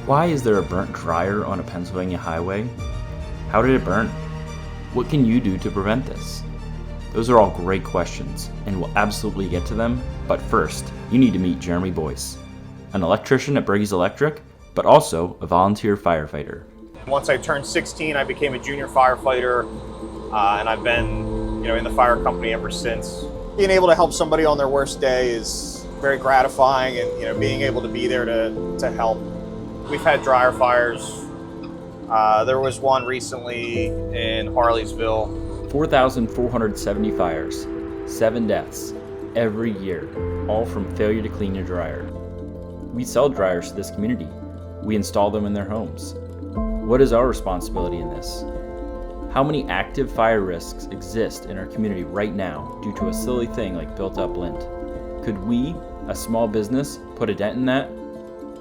Why is there a burnt dryer on a Pennsylvania highway? How did it burn? What can you do to prevent this? Those are all great questions, and we'll absolutely get to them, but first, you need to meet Jeremy Boyce, an electrician at Bergey's Electric, but also a volunteer firefighter. Once I turned 16, I became a junior firefighter, and I've been, in the fire company ever since. Being able to help somebody on their worst day is very gratifying, and being able to be there to help. We've had dryer fires. There was one recently in Harleysville. 4,470 fires, 7 deaths every year, all from failure to clean your dryer. We sell dryers to this community. We install them in their homes. What is our responsibility in this? How many active fire risks exist in our community right now due to a silly thing like built-up lint? Could we, a small business, put a dent in that?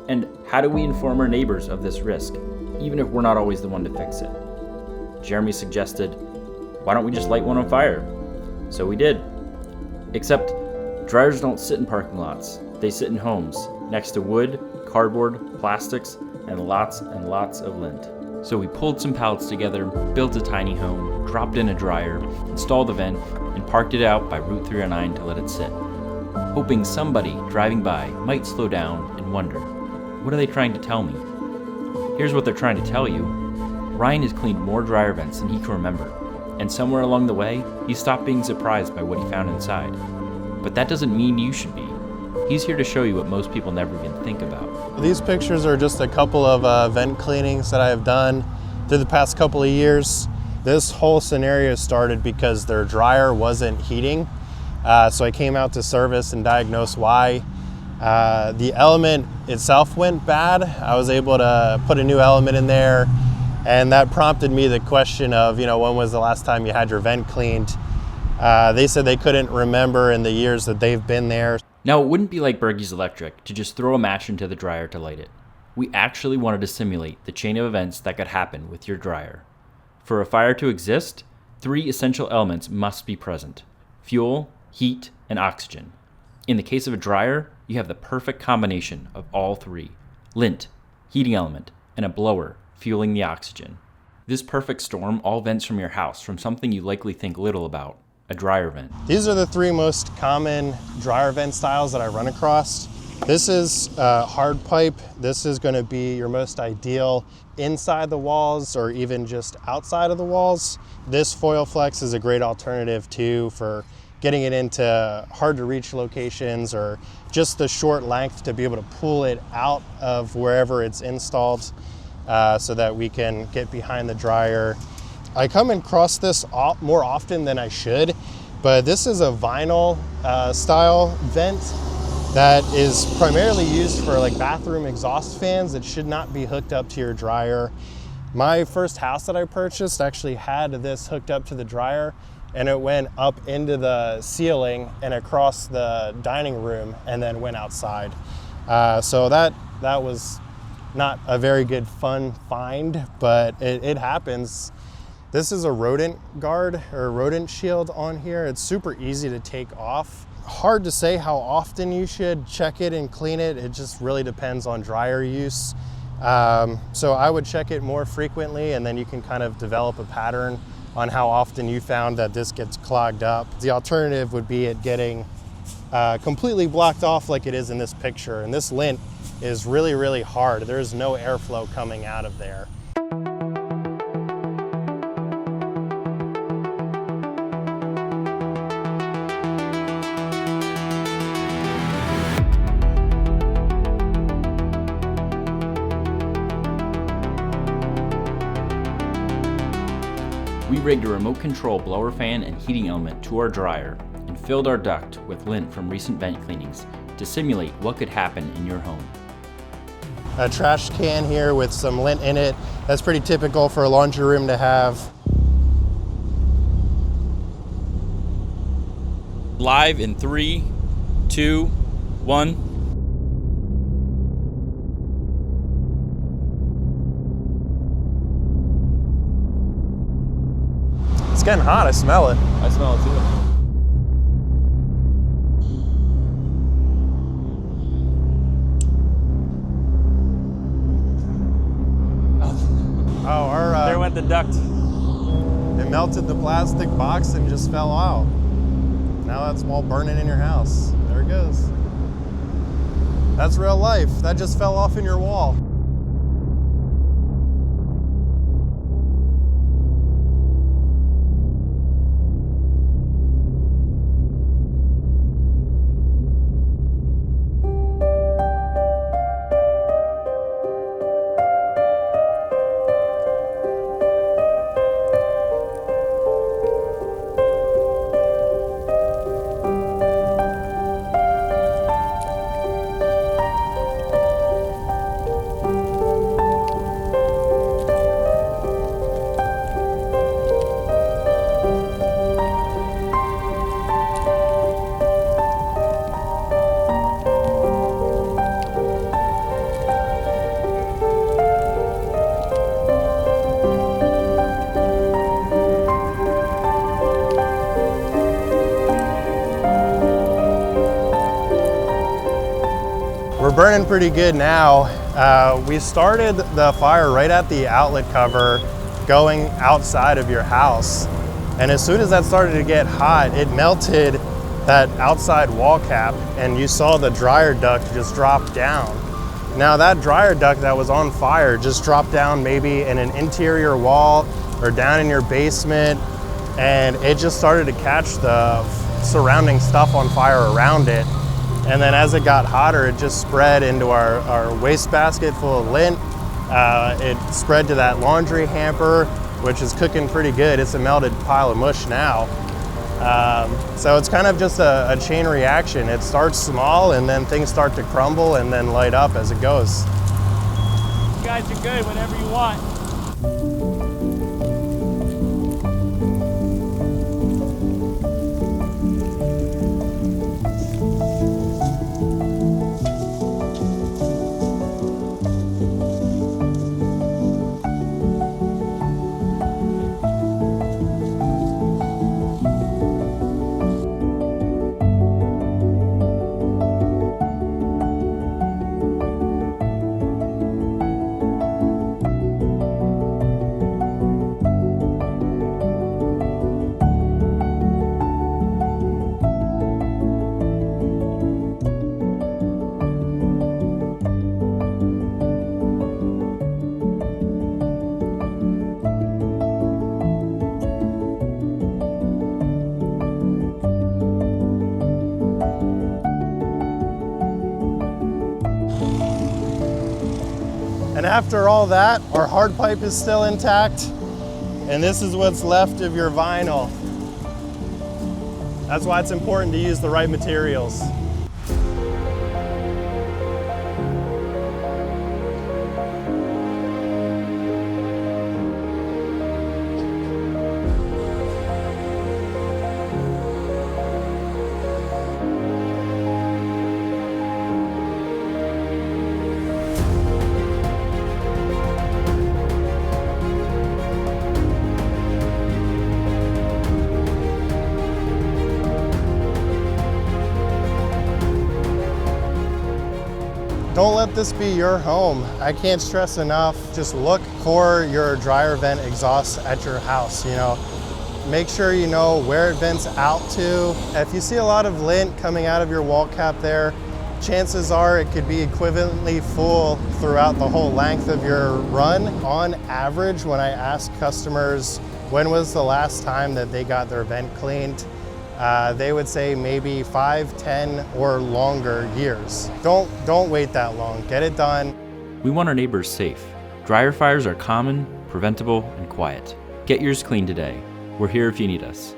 And how do we inform our neighbors of this risk, even if we're not always the one to fix it? Jeremy suggested, why don't we just light one on fire? So we did. Except, dryers don't sit in parking lots. They sit in homes, next to wood, cardboard, plastics, and lots of lint. So we pulled some pallets together, built a tiny home, dropped in a dryer, installed the vent, and parked it out by Route 309 to let it sit, hoping somebody driving by might slow down and wonder, what are they trying to tell me? Here's what they're trying to tell you. Ryan has cleaned more dryer vents than he can remember, and somewhere along the way, he stopped being surprised by what he found inside. But that doesn't mean you should be. He's here to show you what most people never even think about. These pictures are just a couple of vent cleanings that I have done through the past couple of years. This whole scenario started because their dryer wasn't heating. So I came out to service and diagnose why. The element itself went bad. I was able to put a new element in there, and that prompted me the question of, when was the last time you had your vent cleaned? They said they couldn't remember in the years that they've been there. Now, it wouldn't be like Bergey's Electric to just throw a match into the dryer to light it. We actually wanted to simulate the chain of events that could happen with your dryer. For a fire to exist, 3 essential elements must be present: fuel, heat, and oxygen. In the case of a dryer, you have the perfect combination of all 3: lint, heating element, and a blower fueling the oxygen. This perfect storm all vents from your house from something you likely think little about: a dryer vent. These are the 3 most common dryer vent styles that I run across. This is hard pipe. This is going to be your most ideal inside the walls or even just outside of the walls. This foil flex is a great alternative too for getting it into hard to reach locations, or just the short length to be able to pull it out of wherever it's installed so that we can get behind the dryer. I come across this more often than I should, but this is a vinyl style vent that is primarily used for like bathroom exhaust fans. It should not be hooked up to your dryer. My first house that I purchased actually had this hooked up to the dryer, and it went up into the ceiling and across the dining room and then went outside. So that was not a very good fun find, but it happens. This is a rodent guard or rodent shield on here. It's super easy to take off. Hard to say how often you should check it and clean it. It just really depends on dryer use. So I would check it more frequently, and then you can kind of develop a pattern on how often you found that this gets clogged up. The alternative would be it getting completely blocked off like it is in this picture. And this lint is really, really hard. There's no airflow coming out of there. We rigged a remote control blower fan and heating element to our dryer and filled our duct with lint from recent vent cleanings to simulate what could happen in your home. A trash can here with some lint in it. That's pretty typical for a laundry room to have. Live in 3, 2, 1. It's getting hot, I smell it. I smell it too. at the duct. It melted the plastic box and just fell out. Now that's all burning in your house. There it goes. That's real life. That just fell off in your wall. We're burning pretty good now. We started the fire right at the outlet cover going outside of your house. And as soon as that started to get hot, it melted that outside wall cap and you saw the dryer duct just drop down. Now that dryer duct that was on fire just dropped down maybe in an interior wall or down in your basement, and it just started to catch the surrounding stuff on fire around it. And then as it got hotter, it just spread into our wastebasket full of lint. It spread to that laundry hamper, which is cooking pretty good. It's a melted pile of mush now. So it's kind of just a chain reaction. It starts small and then things start to crumble and then light up as it goes. You guys are good whenever you want. And after all that, our hard pipe is still intact, and this is what's left of your vinyl. That's why it's important to use the right materials. Don't let this be your home. I can't stress enough, just look for your dryer vent exhaust at your house. Make sure you know where it vents out to. If you see a lot of lint coming out of your wall cap there, chances are it could be equivalently full throughout the whole length of your run. On average, when I ask customers when was the last time that they got their vent cleaned, they would say maybe 5, 10, or longer years. Don't wait that long. Get it done. We want our neighbors safe. Dryer fires are common, preventable, and quiet. Get yours clean today. We're here if you need us.